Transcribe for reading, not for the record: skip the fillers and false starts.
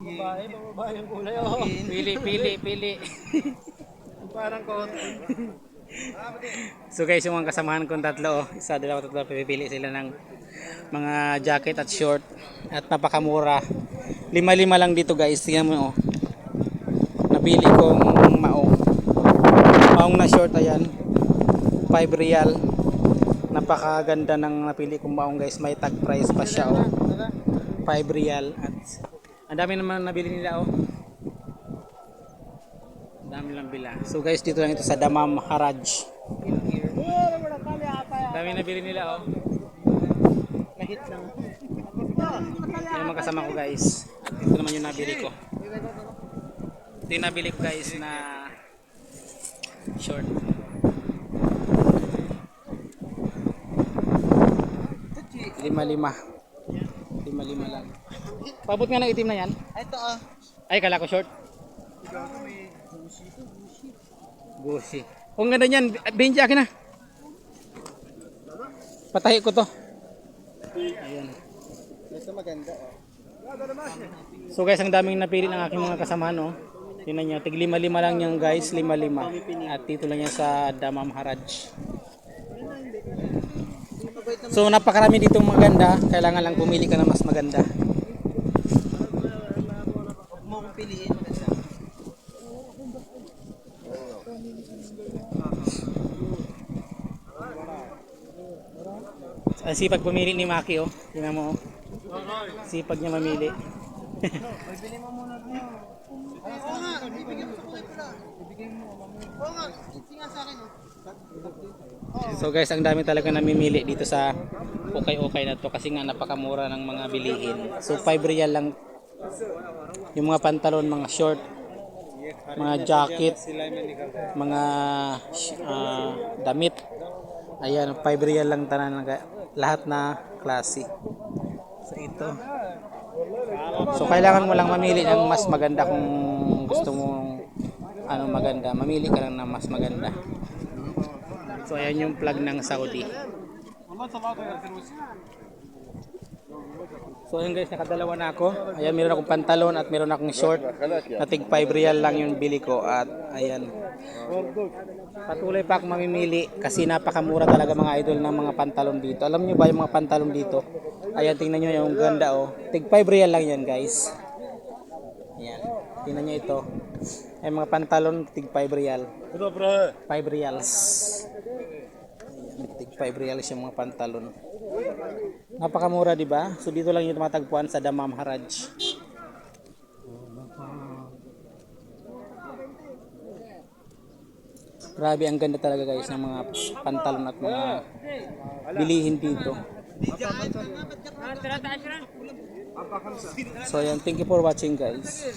Babae yung kulay oh. Pili. Parang kot. So guys, yung mga kasamahan kong tatlo, isa, dalawa, tatlo, pipili sila ng mga jacket at short at napakamura. 5-5 lang dito guys. Tingnan mo oh. Napili kong maong na short, ayan. 5 real. Napakaganda ng napili kong maong guys. May tag price pa siya oh. 5 real at ang dami naman nabili nila oh. Ang dami lang bila. So guys, dito lang ito sa Damam Haraj. Dami nabili nila oh. Kahit lang. Yan yung mga kasama ko guys. Ito naman yung nabili ko. Ito yung nabili ko guys na short. Lima lang. Pabot nga ng itim na yan. Ito ah. Ay, kala ko short. Busi. Kung ganda yan, benji akin na. Patahi ko to. Ayan. Ito maganda oh. So guys, ang daming napili ng aking mga kasamahan oh. Tingnan niyo, tig 5-5 lang yan guys, 5-5. At dito lang yan sa Damam Haraj. So napakarami dito maganda, kailangan lang pumili ka na mas maganda. Huwag mo kong piliin maganda. Ang sipag pumili ni Maki oh. Tingnan mo oh. Sipag niya mamili. Bili mo muna mo. Oo nga, bibigyan mo sa kuya pala. Bibigyan mo. Oo nga, singa sa akin oh. So guys, ang dami talaga namimili dito sa okay na to kasi nga napakamura ng mga bilihin. So 5 real lang yung mga pantalon, mga short, mga jacket, mga damit. Ayan, 5 real lang tanan lahat na klase. So ito. So kailangan mo lang mamili ng mas maganda kung gusto mo maganda. Mamili ka lang ng mas maganda. So ayan yung plug ng Saudi. So ayun guys, nakadalawa na ako. Ayan, meron akong pantalon at meron akong short. Natig 5 real lang yung bili ko at ayan. Patuloy pa ako mamimili kasi napakamura talaga mga idol ng mga pantalon dito. Alam nyo ba yung mga pantalon dito? Ayan, tingnan nyo yung ganda oh. Tig 5 real lang yan guys. Ayan, tingnan nyo ito. Ay mga pantalon tig 5 real. 5 reals. Ayan, tig 5 reals yung mga pantalon. Napakamura, di ba? So dito lang yung matagpuan sa Damam Haraj. Grabe, ang ganda talaga guys ng mga pantalon at mga bilihin dito. So ayan, thank you for watching guys.